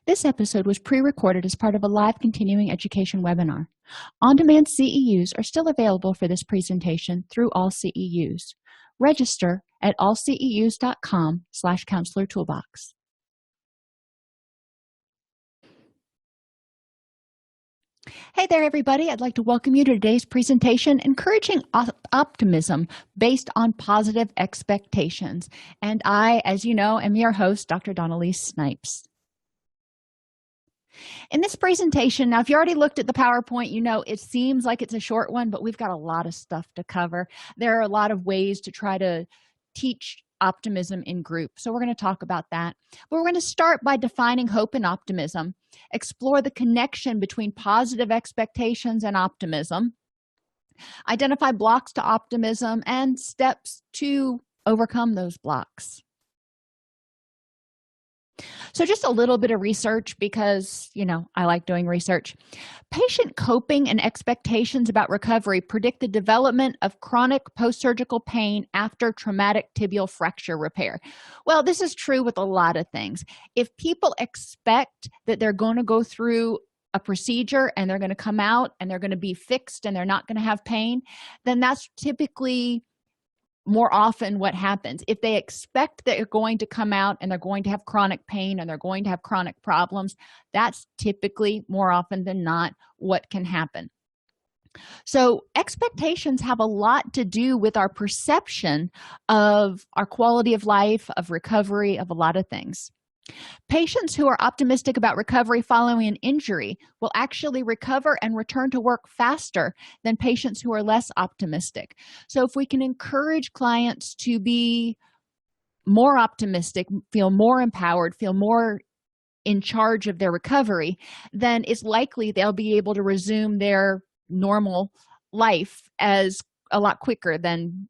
This episode was pre-recorded as part of a live continuing education webinar. On-demand CEUs are still available for this presentation through AllCEUs. Register at allceus.com/counselor toolbox. Hey there, everybody. I'd like to welcome you to today's presentation, Encouraging Optimism Based on Positive Expectations. And I, as you know, am your host, Dr. Dawn-Elise Snipes. In this presentation, now if you already looked at the PowerPoint, you know it seems like it's a short one, but we've got a lot of stuff to cover. There are a lot of ways to try to teach optimism in group, so we're going to talk about that. But we're going to start by defining hope and optimism, explore the connection between positive expectations and optimism, identify blocks to optimism, and steps to overcome those blocks. So just a little bit of research because, I like doing research. Patient coping and expectations about recovery predict the development of chronic post-surgical pain after traumatic tibial fracture repair. Well, this is true with a lot of things. If people expect that they're going to go through a procedure and they're going to come out and they're going to be fixed and they're not going to have pain, then that's typically more often what happens. If they expect that you're going to come out and they're going to have chronic pain and they're going to have chronic problems, that's typically more often than not what can happen. So expectations have a lot to do with our perception of our quality of life, of recovery, of a lot of things. Patients who are optimistic about recovery following an injury will actually recover and return to work faster than patients who are less optimistic. So if we can encourage clients to be more optimistic, feel more empowered, feel more in charge of their recovery, then it's likely they'll be able to resume their normal life as a lot quicker than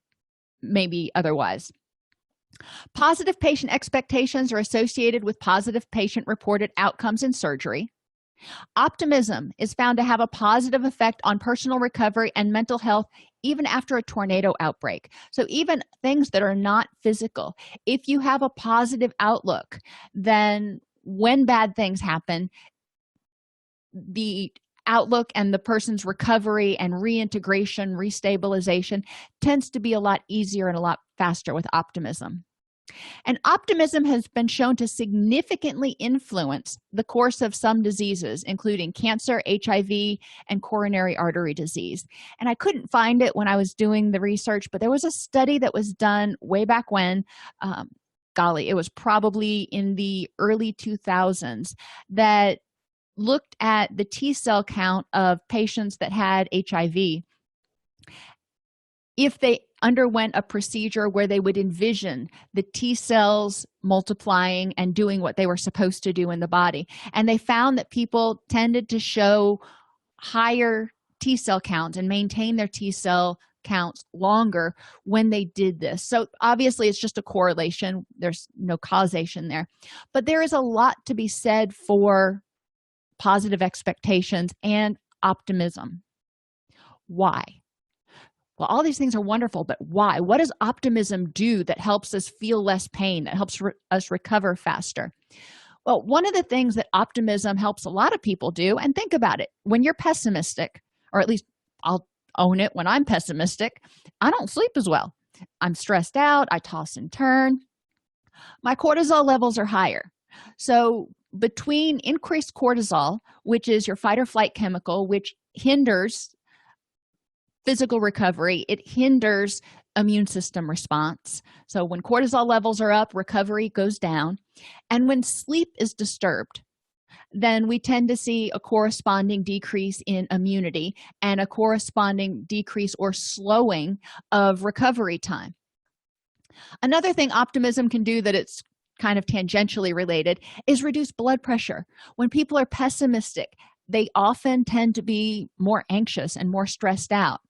maybe otherwise. Positive patient expectations are associated with positive patient-reported outcomes in surgery. Optimism is found to have a positive effect on personal recovery and mental health even after a tornado outbreak. So even things that are not physical, if you have a positive outlook, then when bad things happen, the outlook and the person's recovery and reintegration, restabilization tends to be a lot easier and a lot faster with optimism. And optimism has been shown to significantly influence the course of some diseases, including cancer, HIV, and coronary artery disease. And I couldn't find it when I was doing the research, but there was a study that was done way back when, it was probably in the early 2000s, that looked at the T-cell count of patients that had HIV. If they underwent a procedure where they would envision the T-cells multiplying and doing what they were supposed to do in the body. And they found that people tended to show higher T-cell counts and maintain their T-cell counts longer when they did this. So obviously it's just a correlation. There's no causation there. But there is a lot to be said for positive expectations and optimism. Why? Well, all these things are wonderful, but why? What does optimism do that helps us feel less pain, that helps us recover faster? Well, one of the things that optimism helps a lot of people do, and think about it, when you're pessimistic, or at least I'll own it, when I'm pessimistic, I don't sleep as well. I'm stressed out, I toss and turn. My cortisol levels are higher. So between increased cortisol, which is your fight or flight chemical, which hinders physical recovery, it hinders immune system response. So when cortisol levels are up, recovery goes down. And when sleep is disturbed, then we tend to see a corresponding decrease in immunity and a corresponding decrease or slowing of recovery time. Another thing optimism can do that it's kind of tangentially related is reduce blood pressure. When people are pessimistic, they often tend to be more anxious and more stressed out.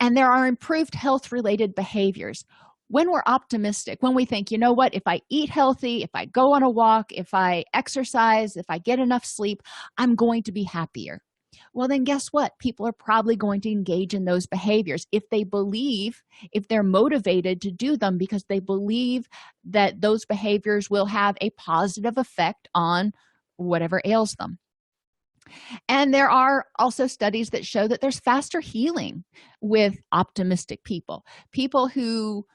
And there are improved health-related behaviors. When we're optimistic, when we think, you know what, if I eat healthy, if I go on a walk, if I exercise, if I get enough sleep, I'm going to be happier. Well, then guess what? People are probably going to engage in those behaviors if they're motivated to do them because they believe that those behaviors will have a positive effect on whatever ails them. And there are also studies that show that there's faster healing with optimistic people, people who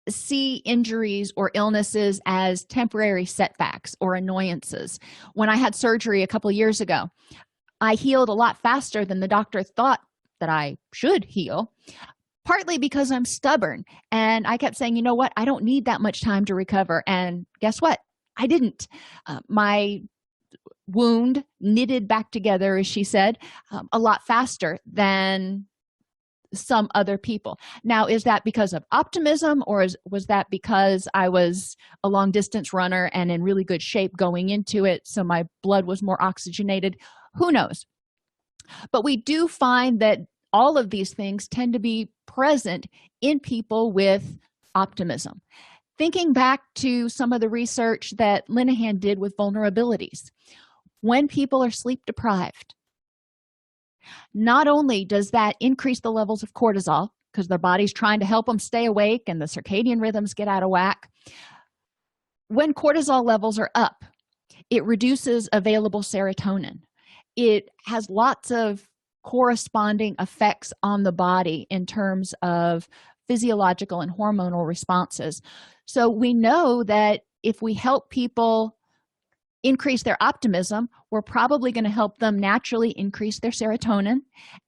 see injuries or illnesses as temporary setbacks or annoyances. When I had surgery a couple years ago, I healed a lot faster than the doctor thought that I should heal, partly because I'm stubborn. And I kept saying, you know what, I don't need that much time to recover. And guess what? I didn't. My wound knitted back together, as she said, a lot faster than some other people. Now, is that because of optimism, or was that because I was a long distance runner and in really good shape going into it, so my blood was more oxygenated? Who knows? But we do find that all of these things tend to be present in people with optimism. Thinking back to some of the research that Linehan did with vulnerabilities, when people are sleep deprived, not only does that increase the levels of cortisol because their body's trying to help them stay awake and the circadian rhythms get out of whack, when cortisol levels are up, it reduces available serotonin. It has lots of corresponding effects on the body in terms of physiological and hormonal responses. So we know that if we help people increase their optimism, we're probably going to help them naturally increase their serotonin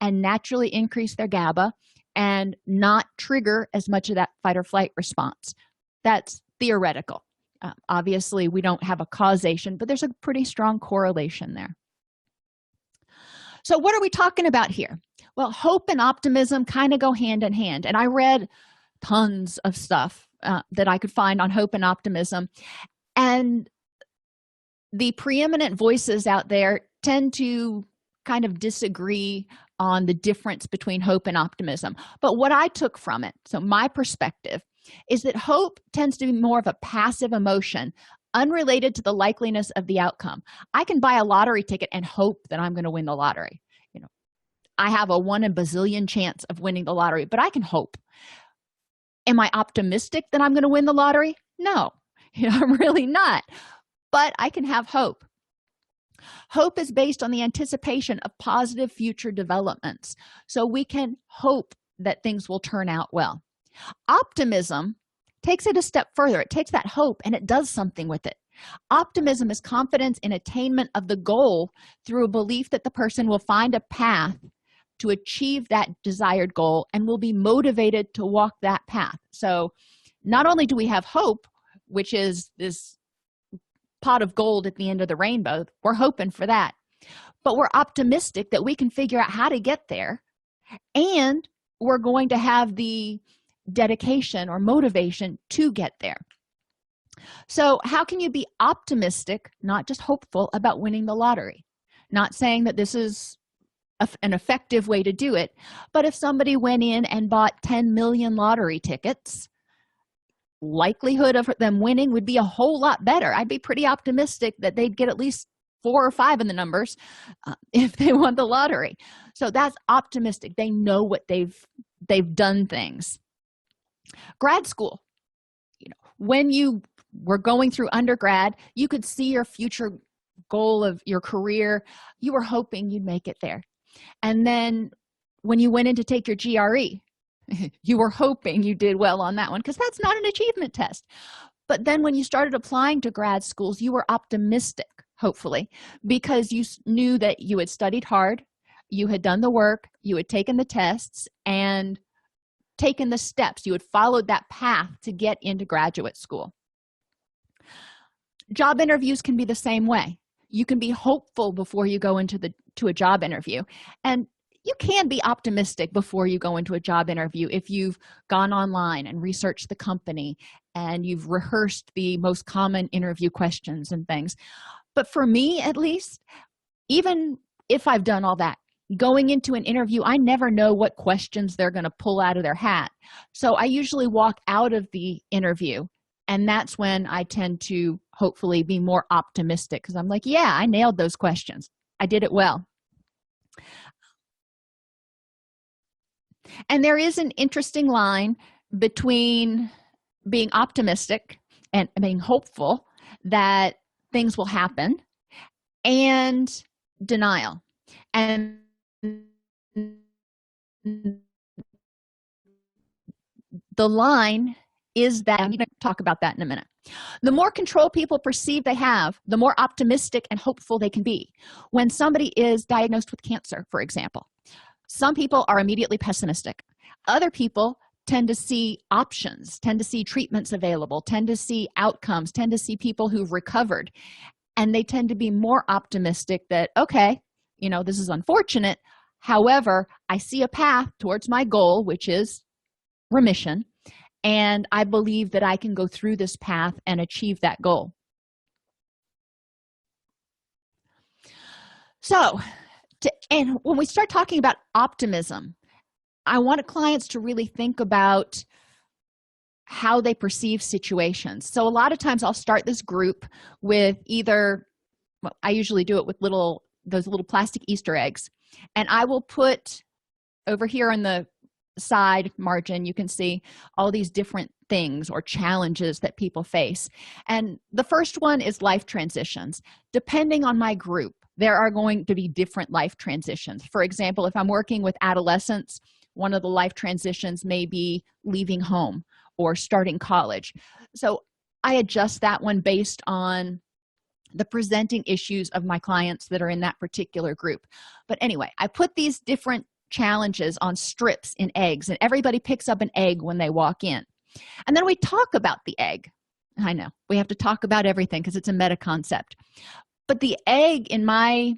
and naturally increase their GABA and not trigger as much of that fight or flight response. That's theoretical. Obviously, we don't have a causation, but there's a pretty strong correlation there. So what are we talking about here? Well, hope and optimism kind of go hand in hand. And I read tons of stuff that I could find on hope and optimism. And the preeminent voices out there tend to kind of disagree on the difference between hope and optimism. But what I took from it, so my perspective, is that hope tends to be more of a passive emotion, unrelated to the likeliness of the outcome. I can buy a lottery ticket and hope that I'm going to win the lottery. I have a 1 in a bazillion chance of winning the lottery, but I can hope. Am I optimistic that I'm going to win the lottery? No, I'm really not. But I can have hope. Hope is based on the anticipation of positive future developments. So we can hope that things will turn out well. Optimism takes it a step further. It takes that hope and it does something with it. Optimism is confidence in attainment of the goal through a belief that the person will find a path to achieve that desired goal and will be motivated to walk that path. So not only do we have hope, which is this pot of gold at the end of the rainbow, we're hoping for that, but we're optimistic that we can figure out how to get there, and we're going to have the dedication or motivation to get there. So how can you be optimistic, not just hopeful, about winning the lottery? Not saying that this is an effective way to do it, but if somebody went in and bought 10 million lottery tickets, likelihood of them winning would be a whole lot better. I'd be pretty optimistic that they'd get at least 4 or 5 in the numbers if they won the lottery. So that's optimistic. They know what they've done things. Grad school, when you were going through undergrad, you could see your future goal of your career. You were hoping you'd make it there. And then when you went in to take your GRE, you were hoping you did well on that one, because that's not an achievement test. But then when you started applying to grad schools, you were optimistic, hopefully, because you knew that you had studied hard, you had done the work, you had taken the tests, and taken the steps. You had followed that path to get into graduate school. Job interviews can be the same way. You can be hopeful before you go into a job interview, and you can be optimistic before you go into a job interview if you've gone online and researched the company and you've rehearsed the most common interview questions and things. But for me, at least, even if I've done all that, going into an interview, I never know what questions they're going to pull out of their hat. So I usually walk out of the interview, and that's when I tend to hopefully be more optimistic, because I'm like, yeah, I nailed those questions. I did it well. And there is an interesting line between being optimistic and being hopeful that things will happen, and denial. And the line is that I'm going to talk about that in a minute. The more control people perceive they have, the more optimistic and hopeful they can be. When somebody is diagnosed with cancer, for example, some people are immediately pessimistic. Other people tend to see options, tend to see treatments available, tend to see outcomes, tend to see people who've recovered, and they tend to be more optimistic that, okay, this is unfortunate. However, I see a path towards my goal, which is remission, and I believe that I can go through this path and achieve that goal. So, and when we start talking about optimism, I want clients to really think about how they perceive situations. So a lot of times I'll start this group with either, well, I usually do it with those little plastic Easter eggs, and I will put over here on the side margin, you can see all these different things or challenges that people face. And the first one is life transitions. Depending on my group, there are going to be different life transitions. For example, if I'm working with adolescents, one of the life transitions may be leaving home or starting college. So I adjust that one based on the presenting issues of my clients that are in that particular group. But anyway, I put these different challenges on strips in eggs, and everybody picks up an egg when they walk in. And then we talk about the egg. I know we have to talk about everything because it's a meta concept. But the egg, in my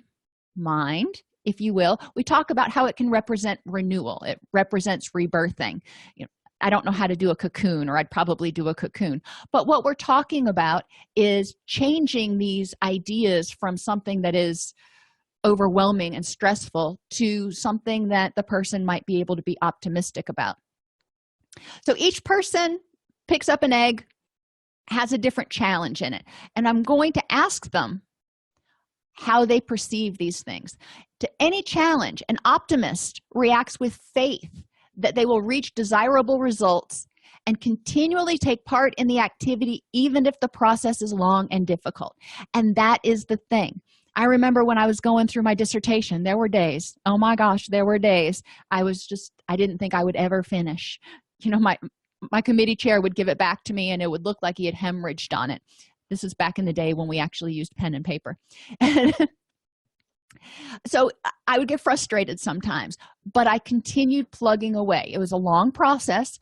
mind, if you will, we talk about how it can represent renewal. It represents rebirthing. I don't know how to do a cocoon, or I'd probably do a cocoon. But what we're talking about is changing these ideas from something that is overwhelming and stressful to something that the person might be able to be optimistic about. So each person picks up an egg, has a different challenge in it, and I'm going to ask them how they perceive these things. To any challenge, an optimist reacts with faith that they will reach desirable results and continually take part in the activity, even if the process is long and difficult. And that is the thing. I remember when I was going through my dissertation, there were days, oh my gosh, there were days I didn't think I would ever finish. My committee chair would give it back to me and it would look like he had hemorrhaged on it. This is back in the day when we actually used pen and paper. So I would get frustrated sometimes, but I continued plugging away. It was a long process,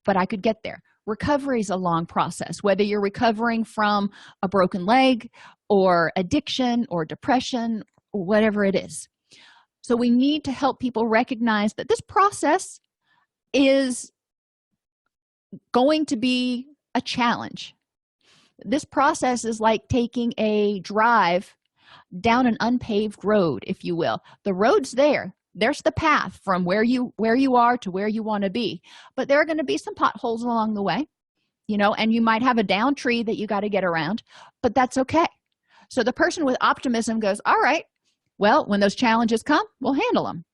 but I could get there. Recovery is a long process, whether you're recovering from a broken leg or addiction or depression, or whatever it is. So we need to help people recognize that this process is going to be a challenge. This process is like taking a drive down an unpaved road, if you will. The road's there. There's the path from where you are to where you want to be. But there are going to be some potholes along the way, and you might have a down tree that you got to get around, but that's okay. So the person with optimism goes, all right, well, when those challenges come, we'll handle them.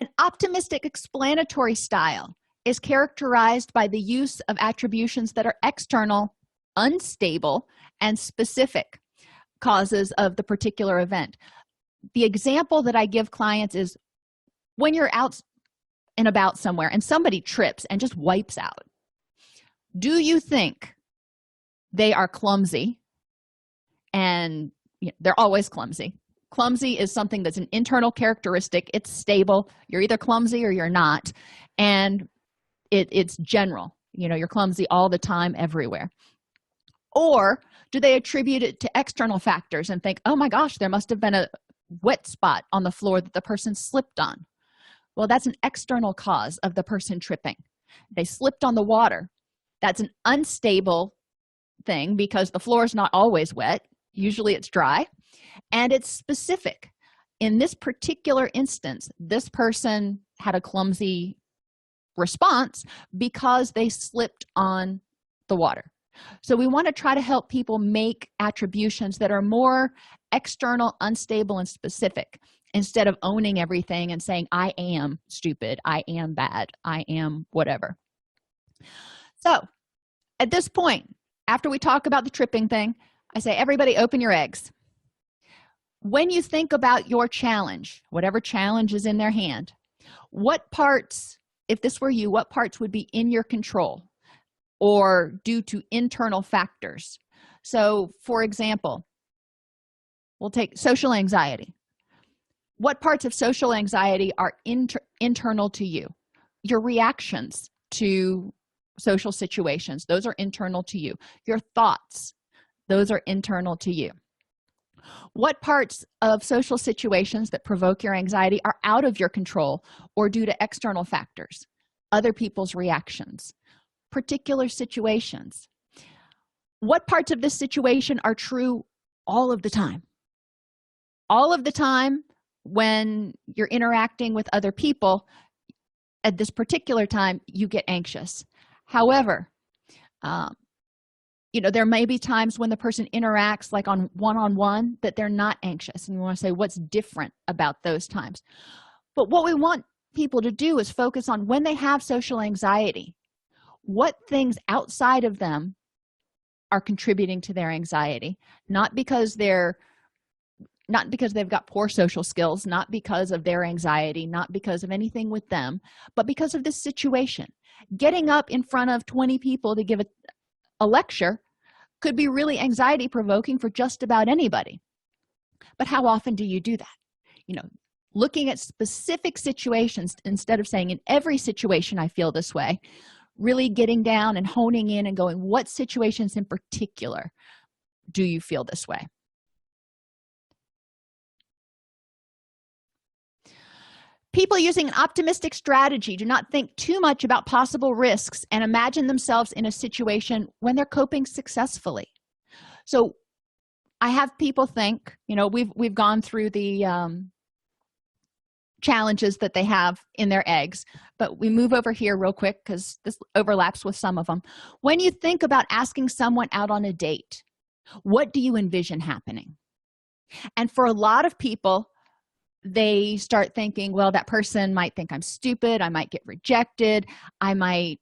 An optimistic explanatory style is characterized by the use of attributions that are external, unstable, and specific causes of the particular event. The example that I give clients is when you're out and about somewhere and somebody trips and just wipes out. Do you think they are clumsy? And they're always clumsy. Clumsy is something that's an internal characteristic. It's stable. You're either clumsy or you're not. And it's general. You're clumsy all the time, everywhere. Or do they attribute it to external factors and think, oh my gosh, there must have been a wet spot on the floor that the person slipped on? Well, that's an external cause of the person tripping. They slipped on the water. That's an unstable thing because the floor is not always wet. Usually it's dry, and it's specific. In this particular instance, this person had a clumsy response because they slipped on the water. So we want to try to help people make attributions that are more external, unstable, and specific instead of owning everything and saying, I am stupid, I am bad, I am whatever. So at this point, after we talk about the tripping thing, I say, everybody open your eggs. When you think about your challenge, whatever challenge is in their hand, what parts, if this were you, what parts would be in your control or due to internal factors? So, for example, we'll take social anxiety. What parts of social anxiety are internal to you? Your reactions to social situations, those are internal to you. Your thoughts, those are internal to you. What parts of social situations that provoke your anxiety are out of your control or due to external factors, other people's reactions, particular situations? What parts of this situation are true all of the time? All of the time when you're interacting with other people, at this particular time, you get anxious. However, there may be times when the person interacts like on one-on-one that they're not anxious, and we want to say what's different about those times. But what we want people to do is focus on when they have social anxiety, what things outside of them are contributing to their anxiety, not because they've got poor social skills, not because of their anxiety, not because of anything with them, but because of this situation. Getting up in front of 20 people to give a lecture could be really anxiety provoking for just about anybody. But how often do you do that? Looking at specific situations instead of saying in every situation I feel this way, really getting down and honing in and going, what situations in particular do you feel this way? People using an optimistic strategy do not think too much about possible risks and imagine themselves in a situation when they're coping successfully. So I have people think, we've gone through the challenges that they have in their eggs, but we move over here real quick because this overlaps with some of them. When you think about asking someone out on a date, what do you envision happening? And for a lot of people, they start thinking, well, that person might think I'm stupid, I might get rejected, I might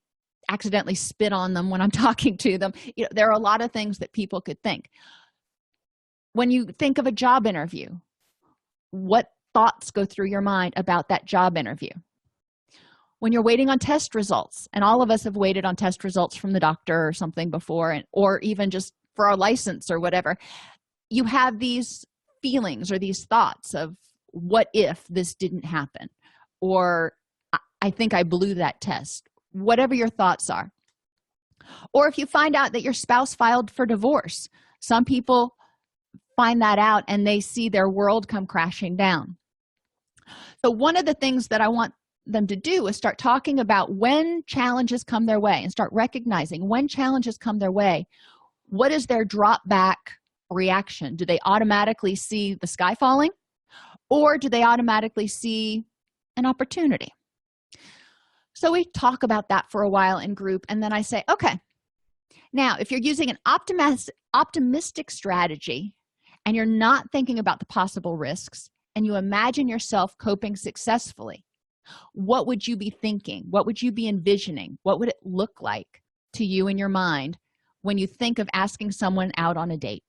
accidentally spit on them when I'm talking to them. There are a lot of things that people could think. When you think of a job interview, what thoughts go through your mind about that job interview? When you're waiting on test results, and all of us have waited on test results from the doctor or something before, or even just for our license or whatever, you have these feelings or these thoughts of, what if this didn't happen? Or I think I blew that test. Whatever your thoughts are. Or if you find out that your spouse filed for divorce, some people find that out and they see their world come crashing down. So one of the things that I want them to do is start talking about when challenges come their way and start recognizing when challenges come their way, what is their drop back reaction? Do they automatically see the sky falling? Or do they automatically see an opportunity? So we talk about that for a while in group, and then I say, okay, now if you're using an optimistic strategy and you're not thinking about the possible risks and you imagine yourself coping successfully, what would you be thinking? What would you be envisioning? What would it look like to you in your mind when you think of asking someone out on a date?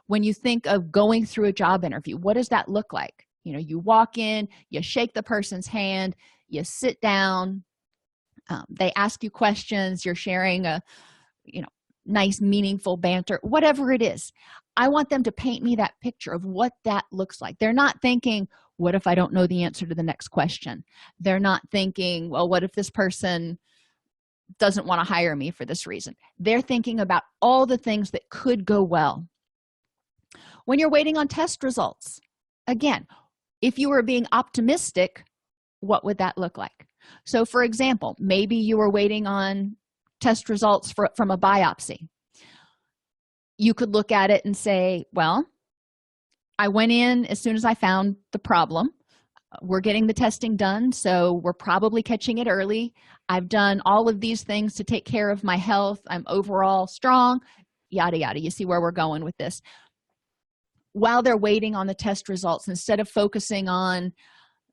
When you think of going through a job interview, what does that look like? You walk in, you shake the person's hand, you sit down, they ask you questions, you're sharing a nice meaningful banter, whatever it is. I want them to paint me that picture of what that looks like. They're not thinking, what if I don't know the answer to the next question? They're not thinking, well, what if this person doesn't want to hire me for this reason? They're thinking about all the things that could go well. When you're waiting on test results, again, if you were being optimistic, what would that look like? So, for example, maybe you were waiting on test results from a biopsy. You could look at it and say, well, I went in as soon as I found the problem. We're getting the testing done, so we're probably catching it early. I've done all of these things to take care of my health. I'm overall strong, yada, yada. You see where we're going with this. While they're waiting on the test results, instead of focusing on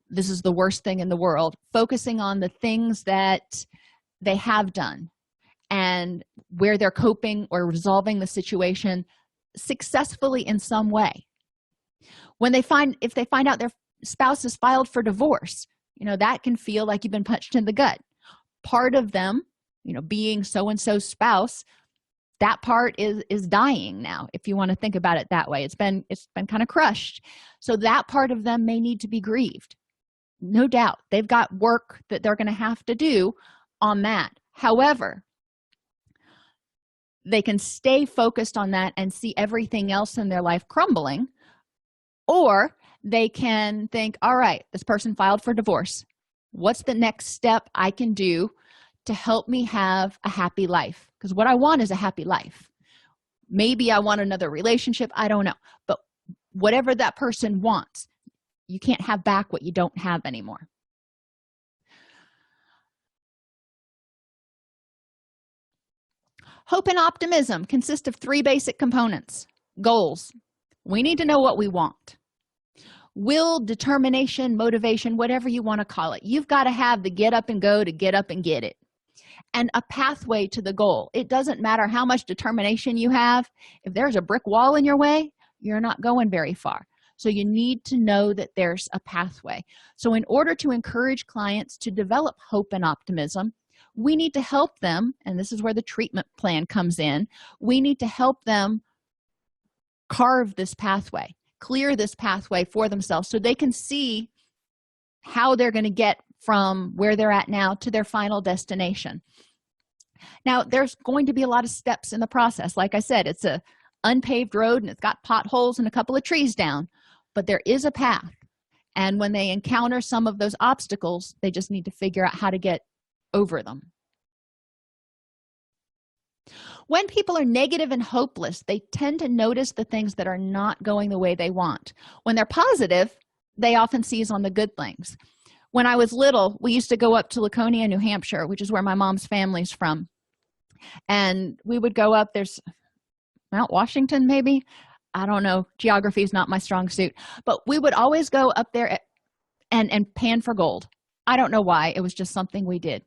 this is the worst thing in the world, focusing on the things that they have done and where they're coping or resolving the situation successfully in some way. If they find out their spouse has filed for divorce, that can feel like you've been punched in the gut. Part of them, being so-and-so's spouse, that part is dying now, if you want to think about it that way. It's been kind of crushed. So that part of them may need to be grieved. No doubt. They've got work that they're going to have to do on that. However, they can stay focused on that and see everything else in their life crumbling, or they can think, all right, this person filed for divorce. What's the next step I can do to help me have a happy life? Because what I want is a happy life. Maybe I want another relationship. I don't know. But whatever that person wants, you can't have back what you don't have anymore. Hope and optimism consist of 3 basic components. Goals. We need to know what we want. Will, determination, motivation, whatever you want to call it. You've got to have the get up and go to get up and get it. And a pathway to the goal. It doesn't matter how much determination you have. If there's a brick wall in your way, you're not going very far. So you need to know that there's a pathway. So in order to encourage clients to develop hope and optimism, we need to help them, and this is where the treatment plan comes in. We need to help them carve this pathway, clear this pathway for themselves so they can see how they're going to get from where they're at now to their final destination. Now, there's going to be a lot of steps in the process. Like I said, it's a unpaved road and it's got potholes and a couple of trees down, but there is a path. And when they encounter some of those obstacles, they just need to figure out how to get over them. When people are negative and hopeless, they tend to notice the things that are not going the way they want. When they're positive, they often seize on the good things. When I was little, we used to go up to Laconia, New Hampshire, which is where my mom's family's from. And we would go up, there's Mount Washington, maybe? I don't know. Geography is not my strong suit. But we would always go up there and pan for gold. I don't know why. It was just something we did.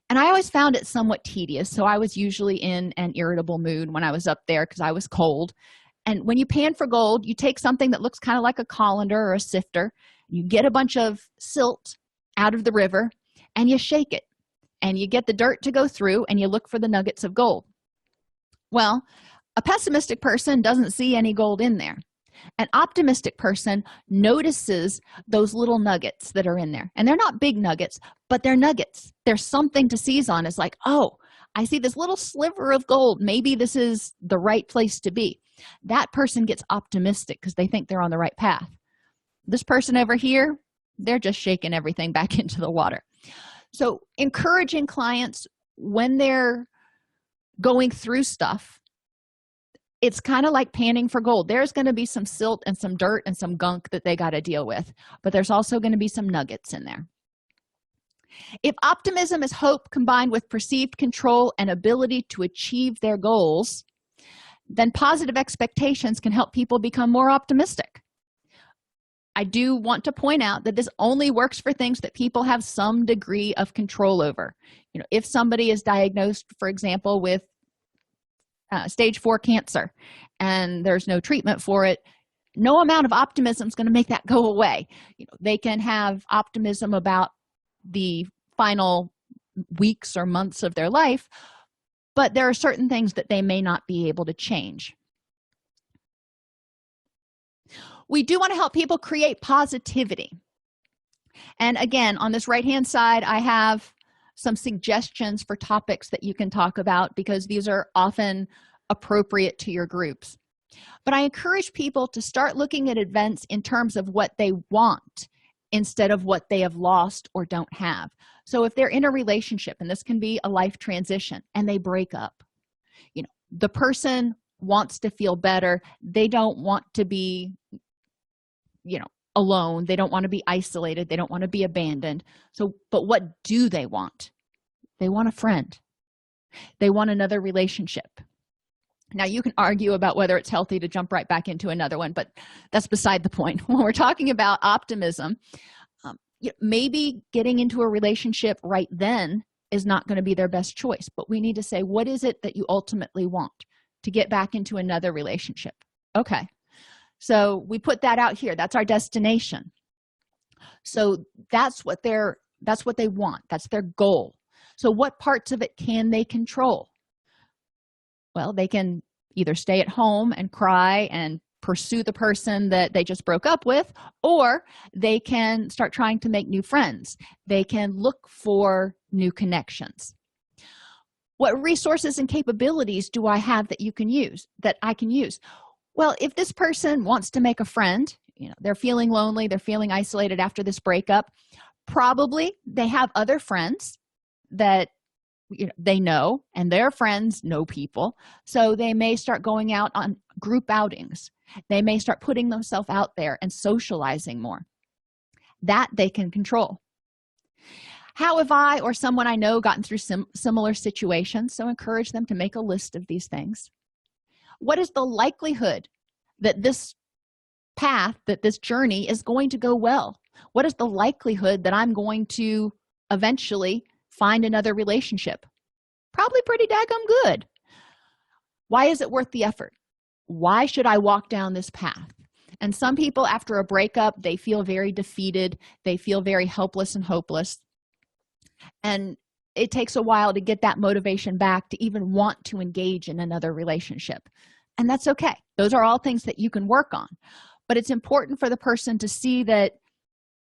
And I always found it somewhat tedious. So I was usually in an irritable mood when I was up there because I was cold. And when you pan for gold, you take something that looks kind of like a colander or a sifter. You get a bunch of silt out of the river and you shake it. And you get the dirt to go through and you look for the nuggets of gold. Well, a pessimistic person doesn't see any gold in there. An optimistic person notices those little nuggets that are in there. And they're not big nuggets, but they're nuggets. There's something to seize on. It's like, oh, I see this little sliver of gold. Maybe this is the right place to be. That person gets optimistic because they think they're on the right path. This person over here, they're just shaking everything back into the water. So encouraging clients when they're going through stuff, it's kind of like panning for gold. There's going to be some silt and some dirt and some gunk that they got to deal with, but there's also going to be some nuggets in there. If optimism is hope combined with perceived control and ability to achieve their goals, then positive expectations can help people become more optimistic. I do want to point out that this only works for things that people have some degree of control over. If somebody is diagnosed, for example, with stage 4 cancer and there's no treatment for it, no amount of optimism is going to make that go away. They can have optimism about the final weeks or months of their life, but there are certain things that they may not be able to change. We do want to help people create positivity. And again, on this right-hand side, I have some suggestions for topics that you can talk about because these are often appropriate to your groups. But I encourage people to start looking at events in terms of what they want instead of what they have lost or don't have. So if they're in a relationship, and this can be a life transition, and they break up, the person wants to feel better. They don't want to be alone. They don't want to be isolated. They don't want to be abandoned. But what do they want? They want a friend. They want another relationship. Now, you can argue about whether it's healthy to jump right back into another one, but that's beside the point. When we're talking about optimism, maybe getting into a relationship right then is not going to be their best choice, but we need to say, what is it that you ultimately want to get back into another relationship? Okay, so we put that out here. That's our destination. So that's what they want. That's their goal. So what parts of it can they control? Well, they can either stay at home and cry and pursue the person that they just broke up with, or they can start trying to make new friends. They can look for new connections. What resources and capabilities do I have that I can use? Well, if this person wants to make a friend, they're feeling lonely, they're feeling isolated after this breakup, probably they have other friends that they know, and their friends know people. So they may start going out on group outings. They may start putting themselves out there and socializing more. That they can control. How have I or someone I know gotten through similar situations? So encourage them to make a list of these things. What is the likelihood that this path, that this journey is going to go well? What is the likelihood that I'm going to eventually find another relationship? Probably pretty daggum good. Why is it worth the effort? Why should I walk down this path? And some people, after a breakup, they feel very defeated. They feel very helpless and hopeless. And it takes a while to get that motivation back to even want to engage in another relationship. And that's okay. Those are all things that you can work on. But it's important for the person to see that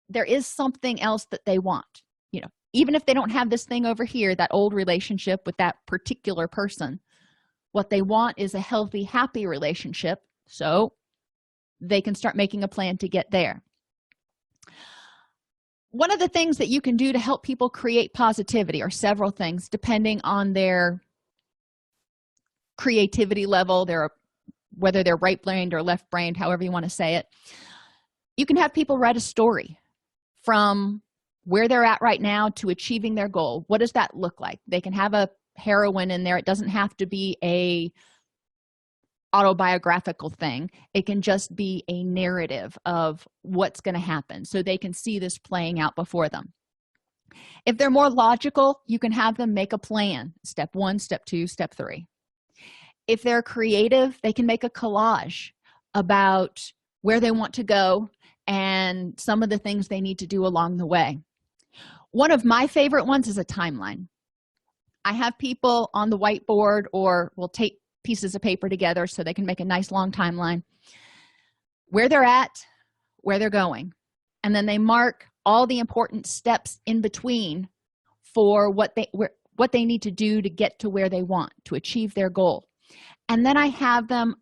there is something else that they want. Even if they don't have this thing over here, that old relationship with that particular person, what they want is a healthy, happy relationship, so they can start making a plan to get there. One of the things that you can do to help people create positivity are several things, depending on their creativity level, whether they're right-brained or left-brained, however you want to say it. You can have people write a story from where they're at right now to achieving their goal. What does that look like? They can have a heroine in there. It doesn't have to be a autobiographical thing. It can just be a narrative of what's going to happen, so they can see this playing out before them. If they're more logical, you can have them make a plan. Step 1, step 2, step 3. If they're creative, they can make a collage about where they want to go and some of the things they need to do along the way. One of my favorite ones is a timeline. I have people on the whiteboard, or we'll tape pieces of paper together so they can make a nice long timeline, where they're at, where they're going, and then they mark all the important steps in between for what they need to do to get to where they want to achieve their goal. And then I have them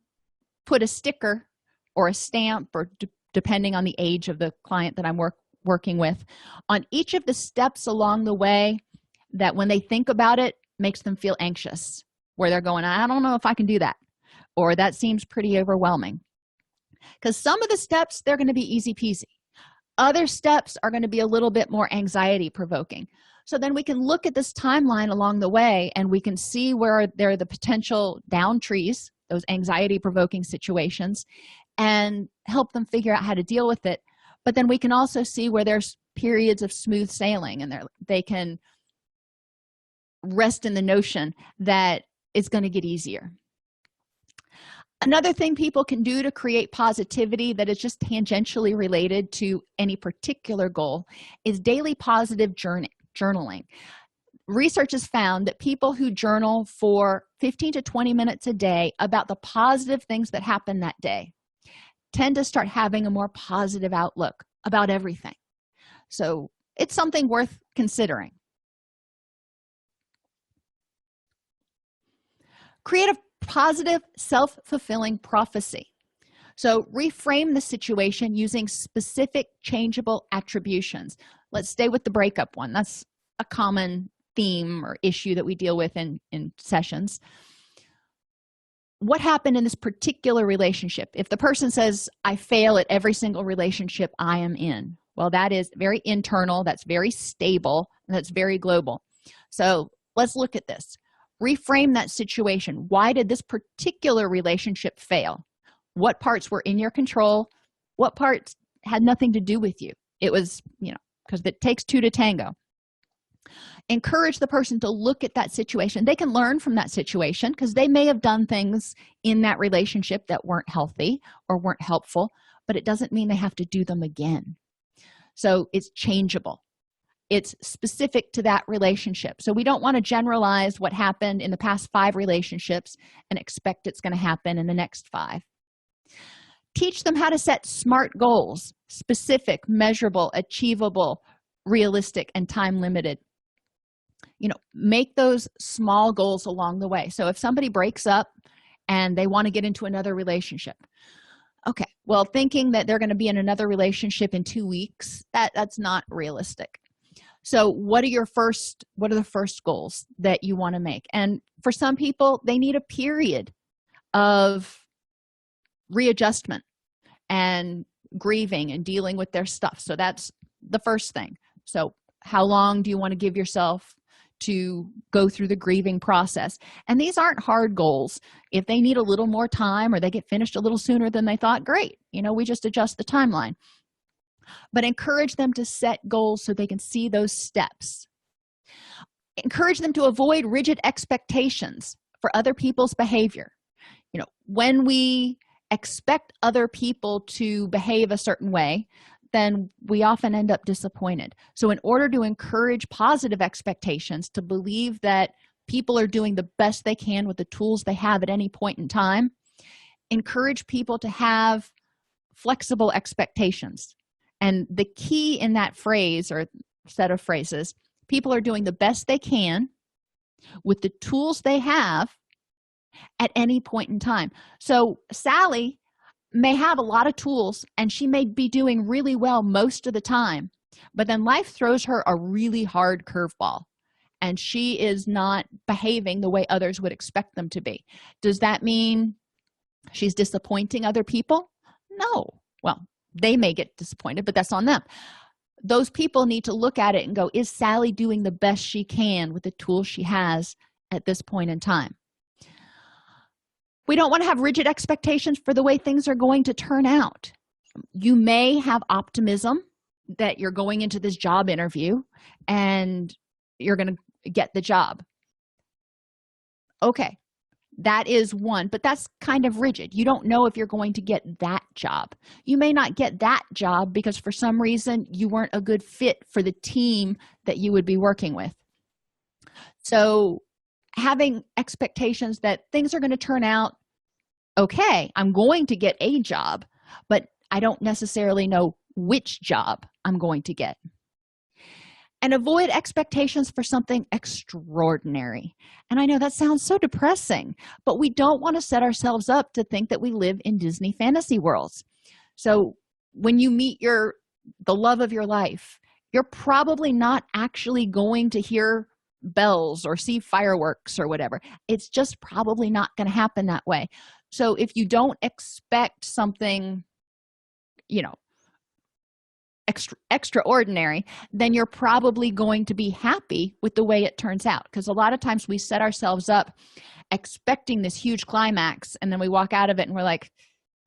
put a sticker or a stamp, or depending on the age of the client that I'm working with, on each of the steps along the way that, when they think about it, makes them feel anxious, where they're going, I don't know if I can do that, or that seems pretty overwhelming. Because some of the steps, they're going to be easy peasy. Other steps are going to be a little bit more anxiety provoking. So then we can look at this timeline along the way, and we can see where there are the potential down trees, those anxiety provoking situations, and help them figure out how to deal with it. But then we can also see where there's periods of smooth sailing, and they can rest in the notion that it's going to get easier. Another thing people can do to create positivity that is just tangentially related to any particular goal is daily positive journaling. Research has found that people who journal for 15 to 20 minutes a day about the positive things that happen that day tend to start having a more positive outlook about everything. So it's something worth considering. Create a positive, self-fulfilling prophecy. So reframe the situation using specific changeable attributions. Let's stay with the breakup one. That's a common theme or issue that we deal with in sessions. What happened in this particular relationship? If the person says, I fail at every single relationship I am in, well, that is very internal, that's very stable, and that's very global. So let's look at this. Reframe that situation. Why did this particular relationship fail? What parts were in your control? What parts had nothing to do with you? It was, because it takes two to tango. encourage the person to look at that situation. They can learn from that situation because they may have done things in that relationship that weren't healthy or weren't helpful, but it doesn't mean they have to do them again. So it's changeable. It's specific to that relationship. So we don't want to generalize what happened in the past 5 relationships and expect it's going to happen in the next 5. Teach them how to set SMART goals: specific, measurable, achievable, realistic, and time limited. Make those small goals along the way. So if somebody breaks up and they want to get into another relationship, okay, well, thinking that they're going to be in another relationship in 2 weeks, that's not realistic. So what are the first goals that you want to make? And for some people, they need a period of readjustment and grieving and dealing with their stuff. So that's the first thing. So how long do you want to give yourself to go through the grieving process? And these aren't hard goals. If they need a little more time or they get finished a little sooner than they thought, great. We just adjust the timeline. But encourage them to set goals so they can see those steps. Encourage them to avoid rigid expectations for other people's behavior. When we expect other people to behave a certain way, then we often end up disappointed. So in order to encourage positive expectations, to believe that people are doing the best they can with the tools they have at any point in time, encourage people to have flexible expectations. And the key in that phrase or set of phrases, people are doing the best they can with the tools they have at any point in time. So Sally may have a lot of tools and she may be doing really well most of the time, but then life throws her a really hard curveball and she is not behaving the way others would expect them to be. Does that mean she's disappointing other people? No. Well, they may get disappointed, but that's on them. Those people need to look at it and go, is Sally doing the best she can with the tools she has at this point in time? We don't want to have rigid expectations for the way things are going to turn out. You may have optimism that you're going into this job interview and you're going to get the job. Okay, that is one, but that's kind of rigid. You don't know if you're going to get that job. You may not get that job because for some reason you weren't a good fit for the team that you would be working with. So having expectations that things are going to turn out okay, I'm going to get a job, but I don't necessarily know which job I'm going to get. And avoid expectations for something extraordinary. And I know that sounds so depressing, but we don't want to set ourselves up to think that we live in Disney fantasy worlds. So when you meet the love of your life, you're probably not actually going to hear bells or see fireworks or whatever. It's just probably not going to happen that way. So if you don't expect something, extraordinary, then you're probably going to be happy with the way it turns out. Because a lot of times we set ourselves up expecting this huge climax, and then we walk out of it and we're like,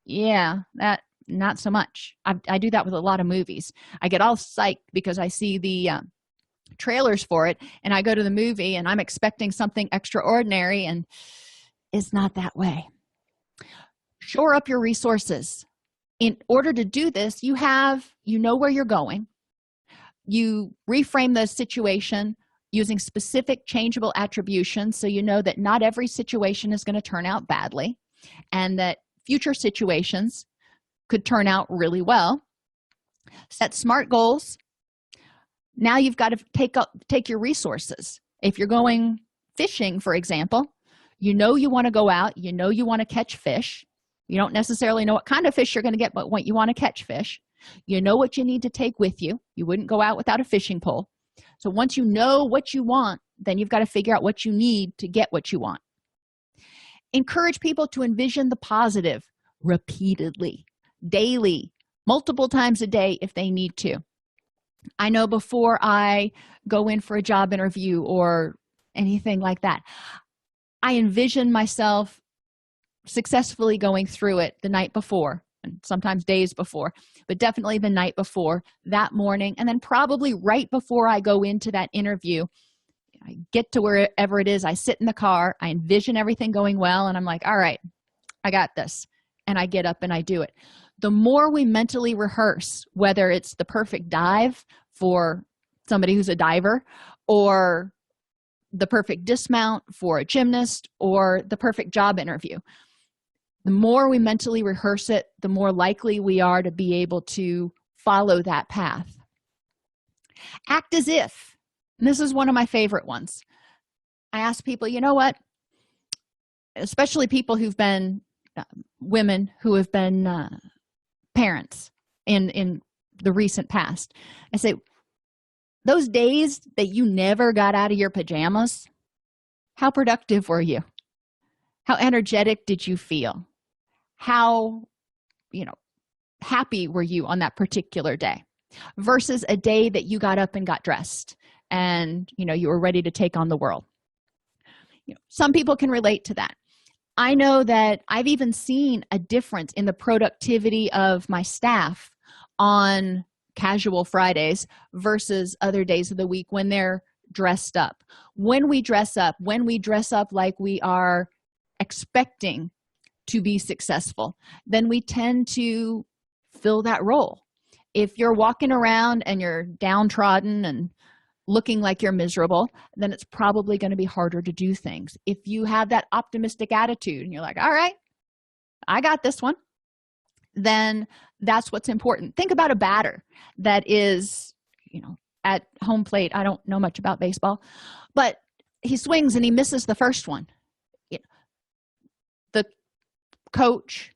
yeah, that not so much. I do that with a lot of movies. I get all psyched because I see the trailers for it, and I go to the movie and I'm expecting something extraordinary, and it's not that way. Shore up your resources. In order to do this, you know where you're going. You reframe the situation using specific changeable attributions, so you know that not every situation is going to turn out badly and that future situations could turn out really well. Set SMART goals. Now you've got to take your resources. If you're going fishing, for example, you want to go out, you want to catch fish. You don't necessarily know what kind of fish you're going to get, but what you want to catch fish. You know what you need to take with you. You wouldn't go out without a fishing pole. So once you know what you want, then you've got to figure out what you need to get what you want. Encourage people to envision the positive repeatedly, daily, multiple times a day if they need to. I know before I go in for a job interview or anything like that, I envision myself successfully going through it the night before, and sometimes days before, but definitely the night before, that morning, and then probably right before I go into that interview, I get to wherever it is, I sit in the car, I envision everything going well, and I'm like, all right, I got this. And I get up and I do it. The more we mentally rehearse, whether it's the perfect dive for somebody who's a diver, or the perfect dismount for a gymnast, or the perfect job interview, the more we mentally rehearse it, the more likely we are to be able to follow that path. Act as if. And this is one of my favorite ones. I ask people, you know what? Especially people who've been women who have been parents in the recent past. I say, those days that you never got out of your pajamas, how productive were you? How energetic did you feel? How, happy were you on that particular day? Versus a day that you got up and got dressed and, you were ready to take on the world. Some people can relate to that. I know that I've even seen a difference in the productivity of my staff on casual Fridays versus other days of the week when they're dressed up. When we dress up like we are expecting to be successful, then we tend to fill that role. If you're walking around and you're downtrodden and looking like you're miserable, then it's probably going to be harder to do things. If you have that optimistic attitude and you're like, all right, I got this one, then that's what's important. Think about a batter that is, at home plate. I don't know much about baseball, but he swings and he misses the first one. The coach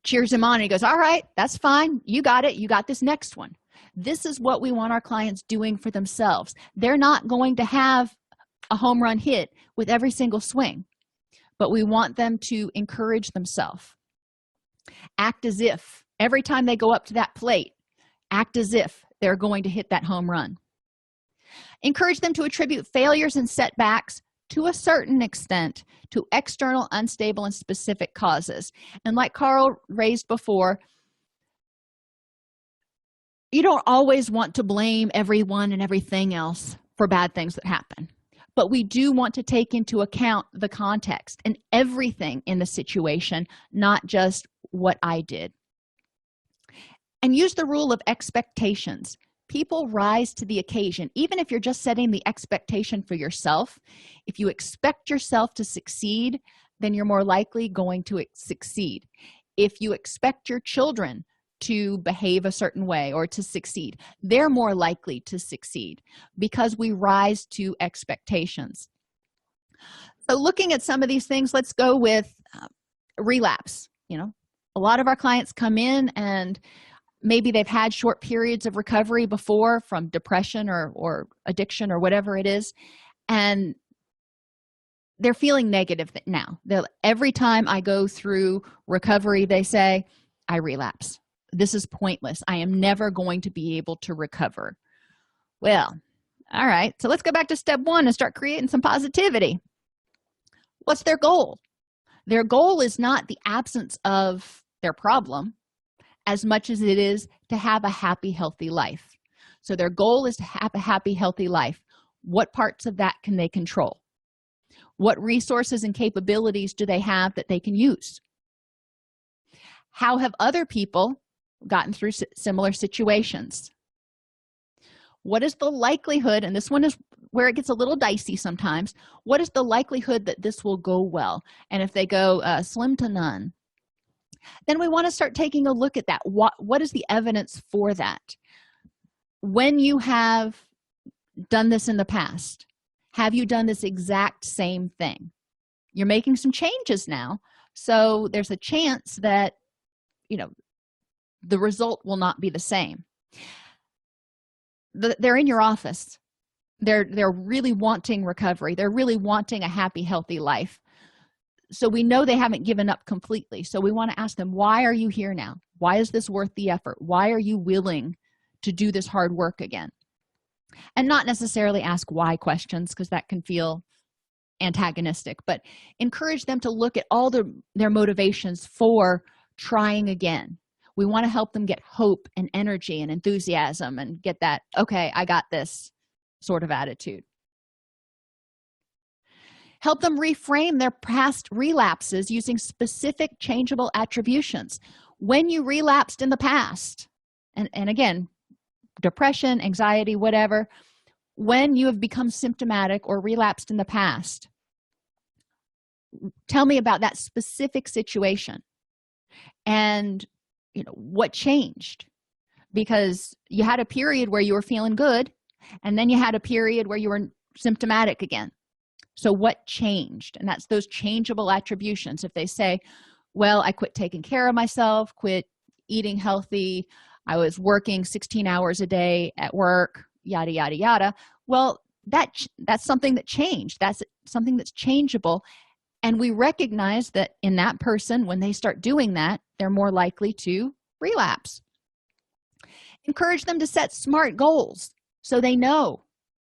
cheers him on and he goes, all right, that's fine. You got it. You got this next one. This is what we want our clients doing for themselves. They're not going to have a home run hit with every single swing, but we want them to encourage themselves. Act as if every time they go up to that plate, act as if they're going to hit that home run. Encourage them to attribute failures and setbacks to a certain extent to external, unstable, and specific causes. And like Carl raised before, you don't always want to blame everyone and everything else for bad things that happen. But we do want to take into account the context and everything in the situation, not just what I did. And use the rule of expectations. People rise to the occasion. Even if you're just setting the expectation for yourself, if you expect yourself to succeed, then you're more likely going to succeed. If you expect your children to behave a certain way or to succeed, they're more likely to succeed because we rise to expectations. So looking at some of these things, let's go with relapse. A lot of our clients come in and maybe they've had short periods of recovery before from depression or addiction or whatever it is, and they're feeling negative now. Every time I go through recovery, they say, I relapse. This is pointless. I am never going to be able to recover. Well, all right, so let's go back to step one and start creating some positivity. What's their goal? Their goal is not the absence of their problem as much as it is to have a happy, healthy life. So their goal is to have a happy, healthy life. What parts of that can they control? What resources and capabilities do they have that they can use? How have other people gotten through similar situations? What is the likelihood, and this one is where it gets a little dicey sometimes, what is the likelihood that this will go well? And if they go slim to none, then we want to start taking a look at that. What is the evidence for that? When you have done this in the past, have you done this exact same thing? You're making some changes now, so there's a chance that the result will not be the same. They're in your office. They're really wanting recovery. They're really wanting a happy, healthy life. So we know they haven't given up completely. So we want to ask them, why are you here now? Why is this worth the effort? Why are you willing to do this hard work again? And not necessarily ask why questions, because that can feel antagonistic, but encourage them to look at all their motivations for trying again. We want to help them get hope and energy and enthusiasm and get that, okay, I got this sort of attitude. Help them reframe their past relapses using specific changeable attributions. When you relapsed in the past, and again, depression, anxiety, whatever, when you have become symptomatic or relapsed in the past, tell me about that specific situation and what changed, because you had a period where you were feeling good and then you had a period where you were symptomatic again. So what changed? And that's those changeable attributions. If they say, well, I quit taking care of myself, quit eating healthy, I was working 16 hours a day at work, yada yada yada, well, that's something that changed. That's something that's changeable. And we recognize that in that person, when they start doing that, they're more likely to relapse. Encourage them to set SMART goals so they know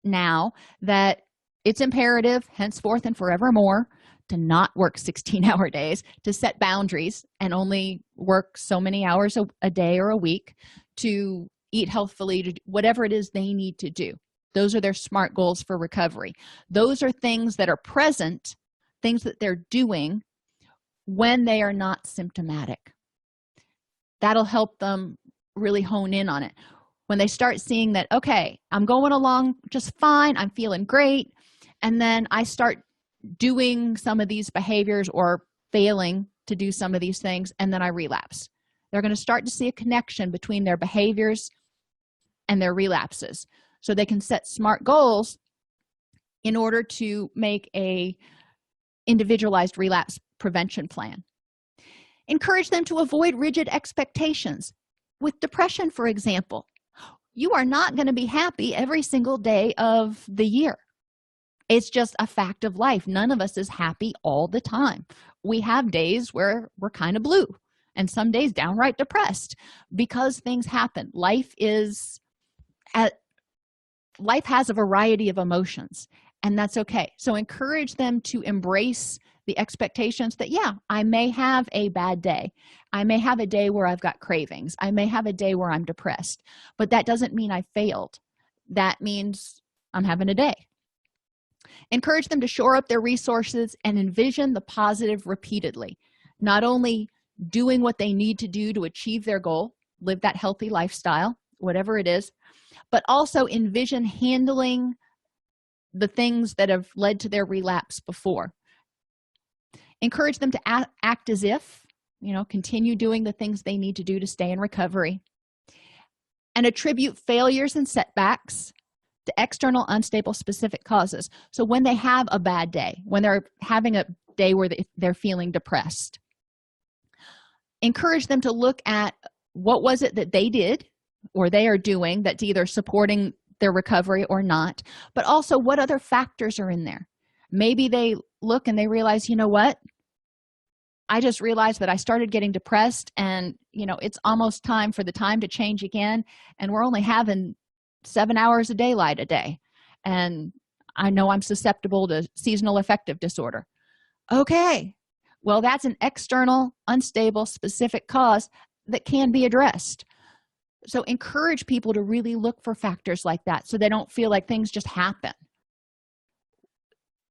now that it's imperative, henceforth and forevermore, to not work 16-hour days, to set boundaries and only work so many hours a day or a week, to eat healthfully, to whatever it is they need to do. Those are their SMART goals for recovery. Those are things that are present, things that they're doing when they are not symptomatic. That'll help them really hone in on it. When they start seeing that, okay, I'm going along just fine, I'm feeling great, and then I start doing some of these behaviors or failing to do some of these things, and then I relapse. They're going to start to see a connection between their behaviors and their relapses. So they can set SMART goals in order to make a individualized relapse prevention plan. Encourage them to avoid rigid expectations. With depression, for example, you are not going to be happy every single day of the year. It's just a fact of life. None of us is happy all the time. We have days where we're kind of blue and some days downright depressed because things happen. Life has a variety of emotions, and that's okay. So encourage them to embrace the expectations that, yeah, I may have a bad day. I may have a day where I've got cravings. I may have a day where I'm depressed, but that doesn't mean I failed. That means I'm having a day. Encourage them to shore up their resources and envision the positive repeatedly, not only doing what they need to do to achieve their goal, live that healthy lifestyle, whatever it is, but also envision handling the things that have led to their relapse before. Encourage them to act as if, continue doing the things they need to do to stay in recovery, and attribute failures and setbacks to external unstable specific causes. So when they have a bad day, when they're having a day where they're feeling depressed, encourage them to look at what was it that they did or they are doing that's either supporting their recovery or not, but also what other factors are in there. Maybe they look and they realize, you know what? I just realized that I started getting depressed and, it's almost time for the time to change again. And we're only having 7 hours of daylight a day. And I know I'm susceptible to seasonal affective disorder. Okay, well, that's an external, unstable, specific cause that can be addressed. So encourage people to really look for factors like that so they don't feel like things just happen.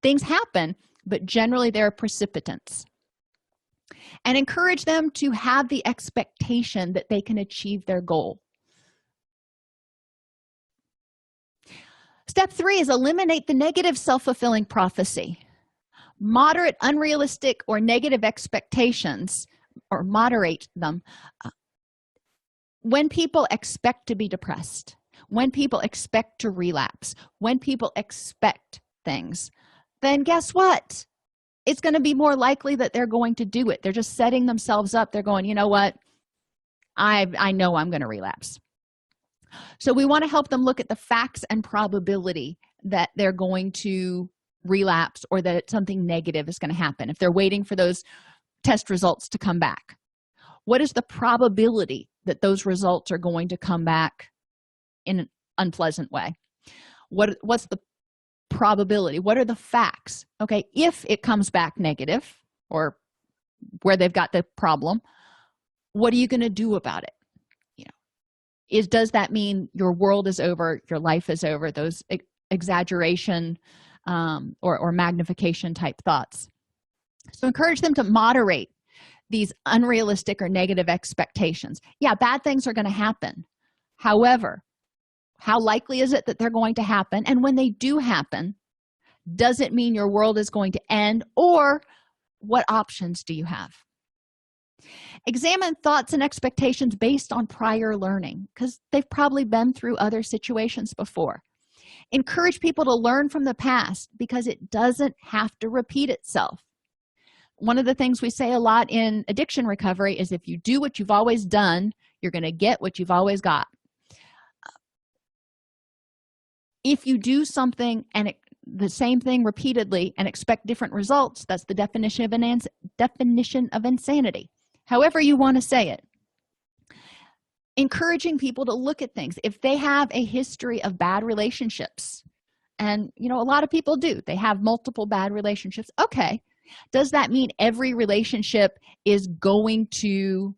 Things happen, but generally they're precipitants. And encourage them to have the expectation that they can achieve their goal. Step 3 is eliminate the negative self-fulfilling prophecy. Moderate unrealistic or negative expectations, or moderate them. When people expect to be depressed, when people expect to relapse, when people expect things, then guess what? It's going to be more likely that they're going to do it. They're just setting themselves up. They're going, you know what? I know I'm going to relapse. So we want to help them look at the facts and probability that they're going to relapse or that something negative is going to happen if they're waiting for those test results to come back. What is the probability that those results are going to come back in an unpleasant way? What's the probability? What are the facts? Okay, if it comes back negative or where they've got the problem, what are you going to do about it? Does that mean your world is over, your life is over? Those exaggeration or magnification type thoughts. So encourage them to moderate these unrealistic or negative expectations. Yeah, bad things are going to happen. However, how likely is it that they're going to happen? And when they do happen, does it mean your world is going to end, or what options do you have? Examine thoughts and expectations based on prior learning, because they've probably been through other situations before. Encourage people to learn from the past because it doesn't have to repeat itself. One of the things we say a lot in addiction recovery is if you do what you've always done, you're going to get what you've always got. If you do something and the same thing repeatedly and expect different results, that's the definition of insanity. However you want to say it. Encouraging people to look at things. If they have a history of bad relationships, and a lot of people do, they have multiple bad relationships. Okay, does that mean every relationship is going to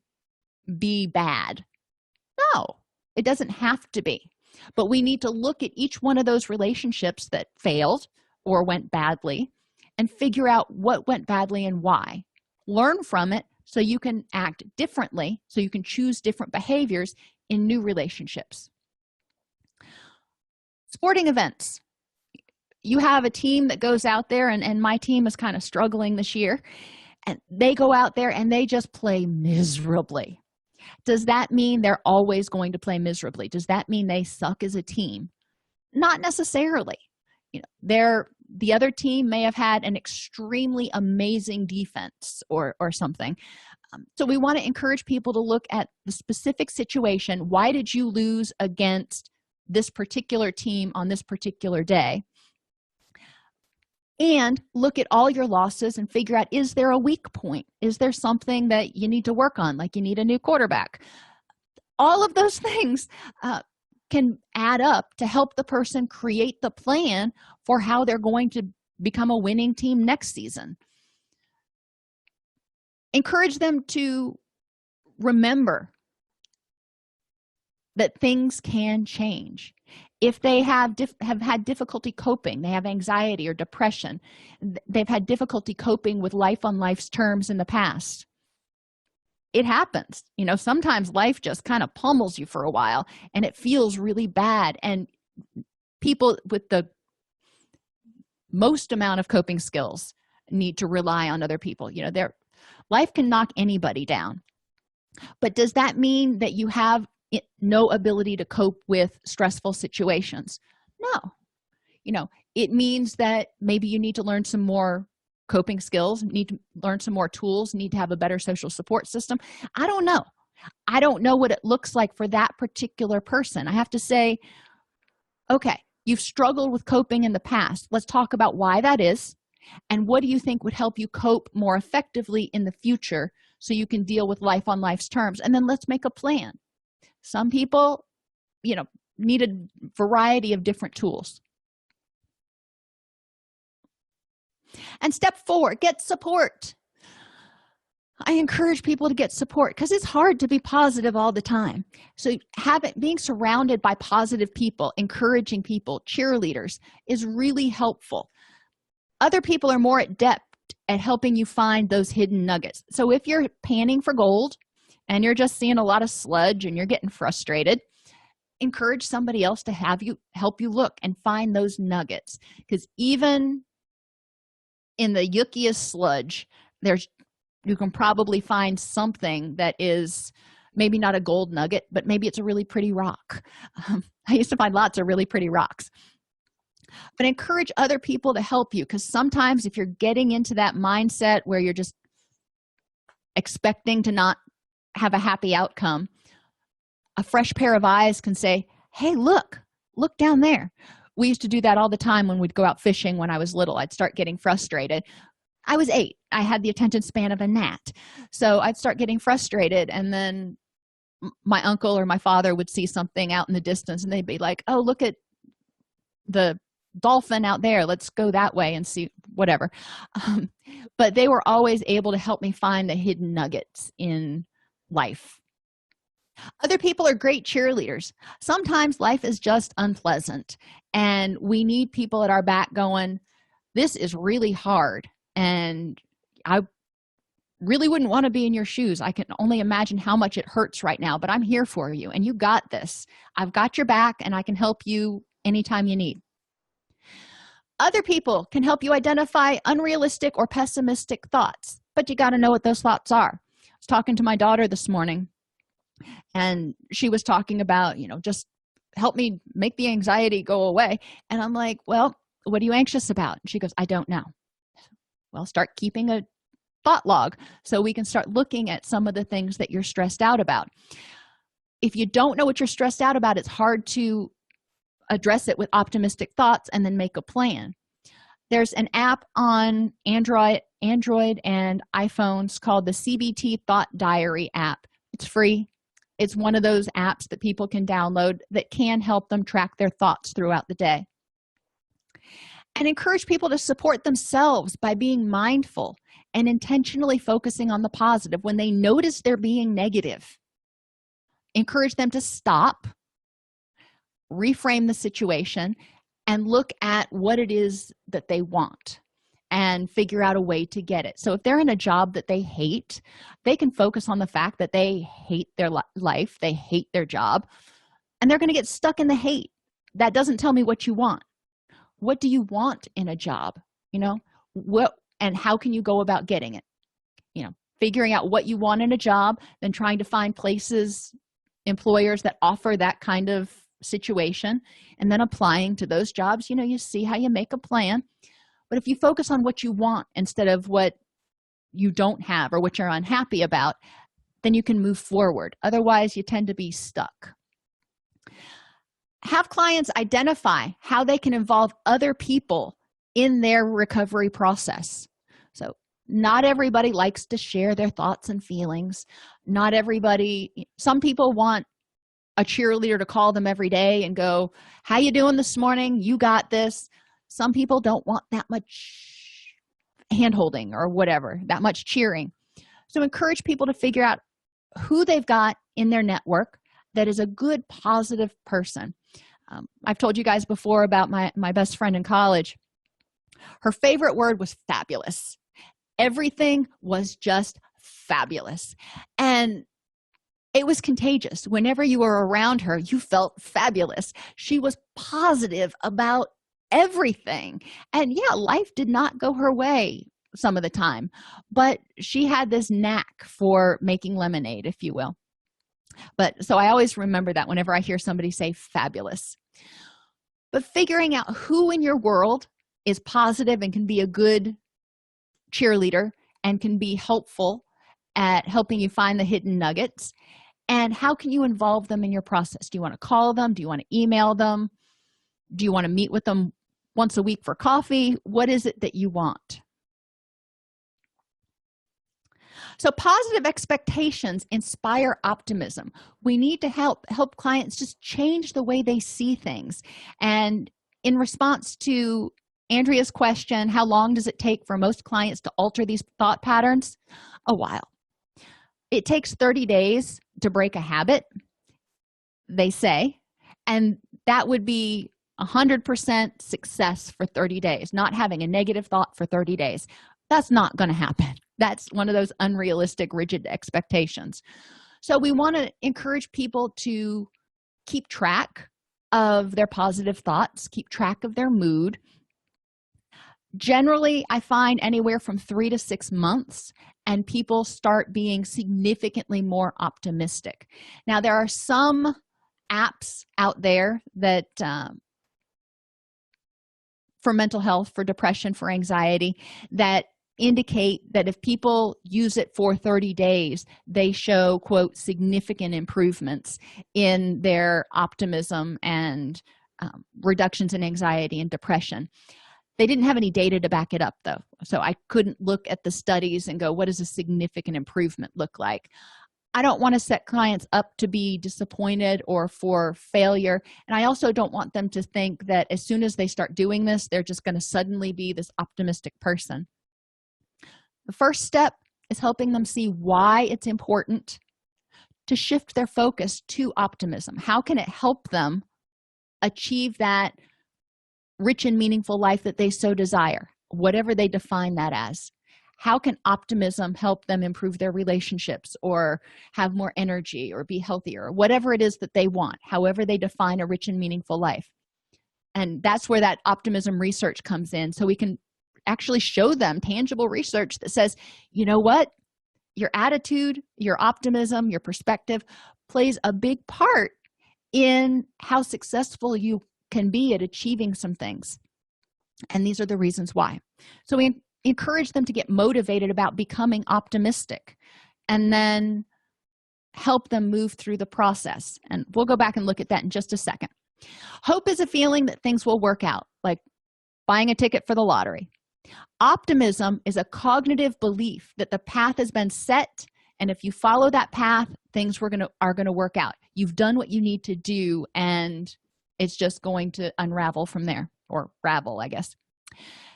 be bad? No, it doesn't have to be. But we need to look at each one of those relationships that failed or went badly and figure out what went badly and why. Learn from it so you can act differently, so you can choose different behaviors in new relationships. Sporting events. You have a team that goes out there, and my team is kind of struggling this year, and they go out there and they just play miserably. Does that mean they're always going to play miserably? Does that mean they suck as a team? Not necessarily. The other team may have had an extremely amazing defense or something. So we want to encourage people to look at the specific situation. Why did you lose against this particular team on this particular day? And look at all your losses and figure out, is there a weak point? Is there something that you need to work on, like you need a new quarterback? All of those things can add up to help the person create the plan for how they're going to become a winning team next season. Encourage them to remember that things can change. If they have had difficulty coping, they have anxiety or depression, they've had difficulty coping with life on life's terms in the past, it happens. Sometimes life just kind of pummels you for a while and it feels really bad, and people with the most amount of coping skills need to rely on other people. Their life can knock anybody down. But does that mean that you have no ability to cope with stressful situations? No. It means that maybe you need to learn some more coping skills, need to learn some more tools, need to have a better social support system. I don't know what it looks like for that particular person. I have to say, okay, you've struggled with coping in the past. Let's talk about why that is, and what do you think would help you cope more effectively in the future so you can deal with life on life's terms? And then let's make a plan. Some people, need a variety of different tools. And step 4, get support. I encourage people to get support because it's hard to be positive all the time. So being surrounded by positive people, encouraging people, cheerleaders is really helpful. Other people are more adept at helping you find those hidden nuggets. So if you're panning for gold and you're just seeing a lot of sludge and you're getting frustrated, encourage somebody else to help you look and find those nuggets. Because even in the yuckiest sludge, you can probably find something that is maybe not a gold nugget, but maybe it's a really pretty rock. I used to find lots of really pretty rocks. But encourage other people to help you, because sometimes if you're getting into that mindset where you're just expecting to not have a happy outcome, a fresh pair of eyes can say, hey, look down there. We used to do that all the time when we'd go out fishing when I was little. I'd start getting frustrated. I was 8. I had the attention span of a gnat. So I'd start getting frustrated, and then my uncle or my father would see something out in the distance and they'd be like, oh, look at the dolphin out there. Let's go that way and see whatever. But they were always able to help me find the hidden nuggets in life. Other people are great cheerleaders. Sometimes life is just unpleasant and we need people at our back going, this is really hard, and I really wouldn't want to be in your shoes. I can only imagine how much it hurts right now, but I'm here for you, and you got this. I've got your back, and I can help you anytime you need. Other people can help you identify unrealistic or pessimistic thoughts, but you got to know what those thoughts are. I was talking to my daughter this morning, and she was talking about, just help me make the anxiety go away. And I'm like, well, what are you anxious about? And she goes, I don't know. Well, start keeping a thought log so we can start looking at some of the things that you're stressed out about. If you don't know what you're stressed out about, it's hard to address it with optimistic thoughts and then make a plan. There's an app on Android and iPhones called the CBT Thought Diary app. It's free. It's one of those apps that people can download that can help them track their thoughts throughout the day. And encourage people to support themselves by being mindful and intentionally focusing on the positive when they notice they're being negative. Encourage them to stop, reframe the situation, and look at what it is that they want and figure out a way to get it. So if they're in a job that they hate, they can focus on the fact that they hate their life, they hate their job, and they're going to get stuck in the hate. That doesn't tell me what you want. What do you want in a job? What and how can you go about getting it? Figuring out what you want in a job, then trying to find places, employers that offer that kind of situation, and then applying to those jobs. You see how you make a plan. But if you focus on what you want instead of what you don't have or what you're unhappy about, then you can move forward. Otherwise, you tend to be stuck. Have clients identify how they can involve other people in their recovery process. So not everybody likes to share their thoughts and feelings. Some people want a cheerleader to call them every day and go, how you doing this morning? You got this. Some people don't want that much hand-holding or whatever, that much cheering. So encourage people to figure out who they've got in their network that is a good, positive person. I've told you guys before about my best friend in college. Her favorite word was fabulous. Everything was just fabulous. And it was contagious. Whenever you were around her, you felt fabulous. She was positive about everything. And yeah, life did not go her way some of the time, but she had this knack for making lemonade, if you will. But so I always remember that whenever I hear somebody say fabulous. But figuring out who in your world is positive and can be a good cheerleader and can be helpful at helping you find the hidden nuggets, and how can you involve them in your process? Do you want to call them? Do you want to email them? Do you want to meet with them once a week for coffee? What is it that you want? So positive expectations inspire optimism. We need to help clients just change the way they see things. And in response to Andrea's question, how long does it take for most clients to alter these thought patterns? A while. It takes 30 days to break a habit, they say, and that would be 100% success for 30 days, not having a negative thought for 30 days. That's not going to happen. That's one of those unrealistic, rigid expectations. So we want to encourage people to keep track of their positive thoughts, keep track of their mood. Generally, I find anywhere from 3 to 6 months, and people start being significantly more optimistic. Now, there are some apps out there that for mental health, for depression, for anxiety, that indicate that if people use it for 30 days, they show, quote, significant improvements in their optimism and reductions in anxiety and depression. They didn't have any data to back it up, though, so I couldn't look at the studies and go, what does a significant improvement look like? I don't want to set clients up to be disappointed or for failure, and I also don't want them to think that as soon as they start doing this, they're just going to suddenly be this optimistic person. The first step is helping them see why it's important to shift their focus to optimism. How can it help them achieve that rich and meaningful life that they so desire? whatever they define that as. How can optimism help them improve their relationships or have more energy or be healthier, or whatever it is that they want, however they define a rich and meaningful life? And that's where that optimism research comes in. So we can actually show them tangible research that says, you know what? Your attitude, your optimism, your perspective plays a big part in how successful you can be at achieving some things. And these are the reasons why. So we encourage them to get motivated about becoming optimistic, and then help them move through the process. And we'll go back and look at that in just a second. Hope is a feeling that things will work out, like buying a ticket for the lottery. Optimism is a cognitive belief that the path has been set, and if you follow that path, things are going to work out. You've done what you need to do, and it's just going to unravel from there, or ravel, I guess.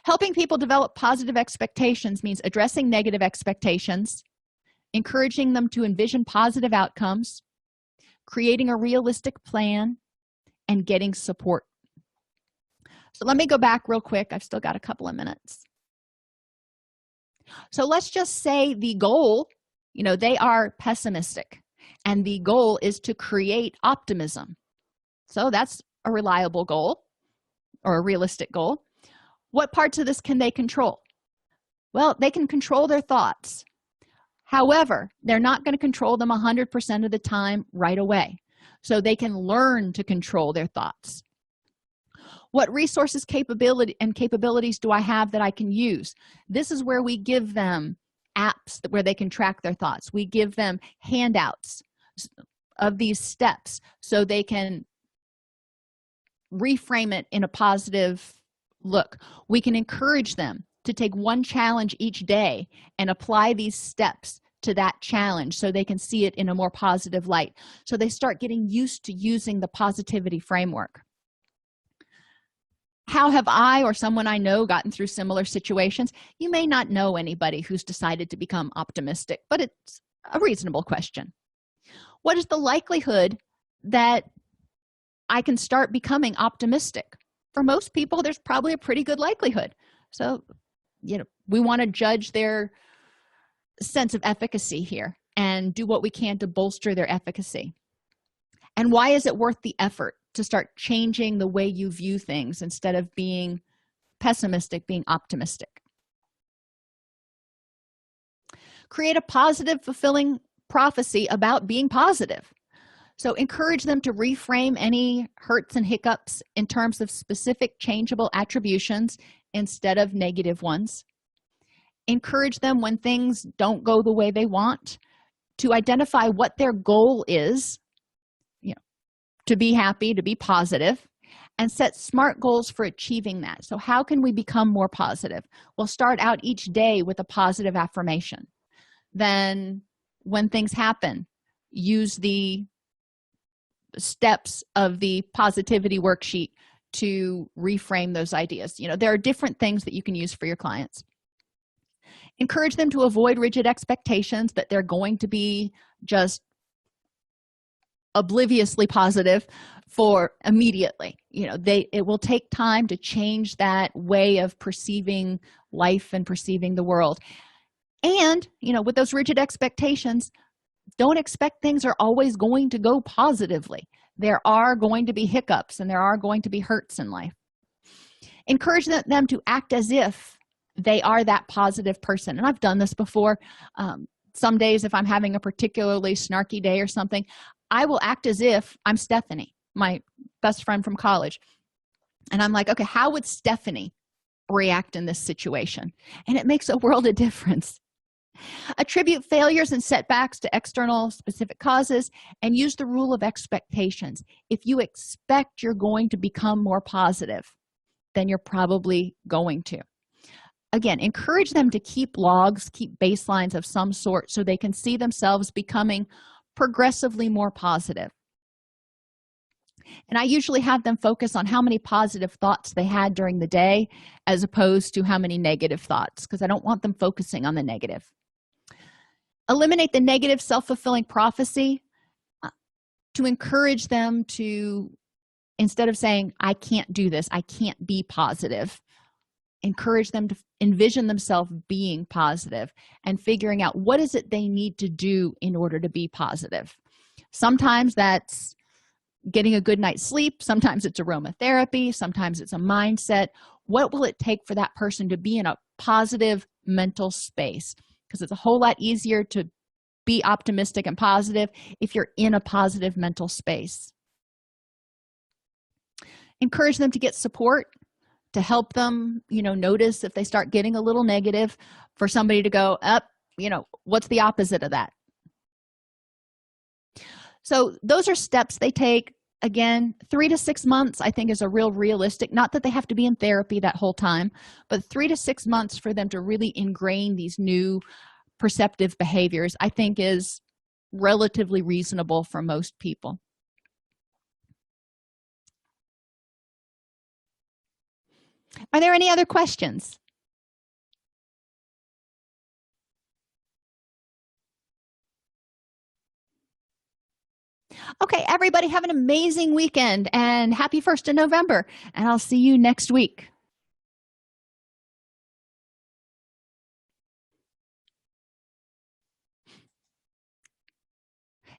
Helping people develop positive expectations means addressing negative expectations, encouraging them to envision positive outcomes, creating a realistic plan, and getting support. So let me go back real quick. I've still got a couple of minutes. So let's just say the goal, they are pessimistic, and the goal is to create optimism. So that's a reliable goal or a realistic goal. What parts of this can they control? Well, they can control their thoughts. However, they're not going to control them 100% of the time right away. So they can learn to control their thoughts. What resources, capabilities do I have that I can use? This is where we give them apps where they can track their thoughts. We give them handouts of these steps so they can reframe it in a positive look. We can encourage them to take one challenge each day and apply these steps to that challenge so they can see it in a more positive light. So they start getting used to using the positivity framework. How have I or someone I know gotten through similar situations? You may not know anybody who's decided to become optimistic, but it's a reasonable question. What is the likelihood that I can start becoming optimistic? For most people, there's probably a pretty good likelihood. So, we want to judge their sense of efficacy here and do what we can to bolster their efficacy. And why is it worth the effort to start changing the way you view things instead of being pessimistic, being optimistic? Create a positive, fulfilling prophecy about being positive. So encourage them to reframe any hurts and hiccups in terms of specific changeable attributions instead of negative ones. Encourage them when things don't go the way they want to identify what their goal is, to be happy, to be positive, and set SMART goals for achieving that. So how can we become more positive? We'll start out each day with a positive affirmation. Then when things happen, use the steps of the positivity worksheet to reframe those ideas. There are different things that you can use for your clients. Encourage them to avoid rigid expectations that they're going to be just obliviously positive for immediately. It will take time to change that way of perceiving life and perceiving the world. And, with those rigid expectations, don't expect things are always going to go positively. There are going to be hiccups and there are going to be hurts in life. Encourage them to act as if they are that positive person. And I've done this before. Some days, if I'm having a particularly snarky day or something, I will act as if I'm Stephanie, my best friend from college. And I'm like, okay, how would Stephanie react in this situation? And it makes a world of difference. Attribute failures and setbacks to external specific causes and use the rule of expectations. If you expect you're going to become more positive, then you're probably going to. Again, encourage them to keep logs, keep baselines of some sort so they can see themselves becoming progressively more positive. And I usually have them focus on how many positive thoughts they had during the day as opposed to how many negative thoughts, because I don't want them focusing on the negative. Eliminate the negative self-fulfilling prophecy to encourage them to, instead of saying, I can't do this, I can't be positive, encourage them to envision themselves being positive and figuring out what is it they need to do in order to be positive. Sometimes that's getting a good night's sleep. Sometimes it's aromatherapy. Sometimes it's a mindset. What will it take for that person to be in a positive mental space? Because it's a whole lot easier to be optimistic and positive if you're in a positive mental space. Encourage them to get support, to help them, notice if they start getting a little negative, for somebody to go up, what's the opposite of that? So those are steps they take. Again, 3 to 6 months, I think, is a real realistic, not that they have to be in therapy that whole time, but 3 to 6 months for them to really ingrain these new perceptive behaviors, I think, is relatively reasonable for most people. Are there any other questions? Okay, everybody, have an amazing weekend and happy 1st of November, and I'll see you next week.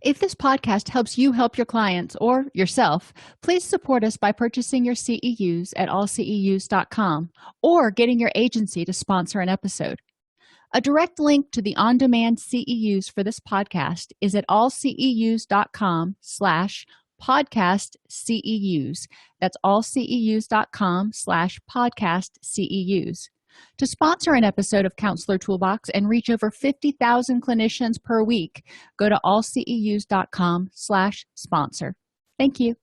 If this podcast helps you help your clients or yourself, please support us by purchasing your CEUs at allceus.com or getting your agency to sponsor an episode. A direct link to the on-demand CEUs for this podcast is at allceus.com/podcast CEUs. That's allceus.com/podcast CEUs. To sponsor an episode of Counselor Toolbox and reach over 50,000 clinicians per week, go to allceus.com/sponsor. Thank you.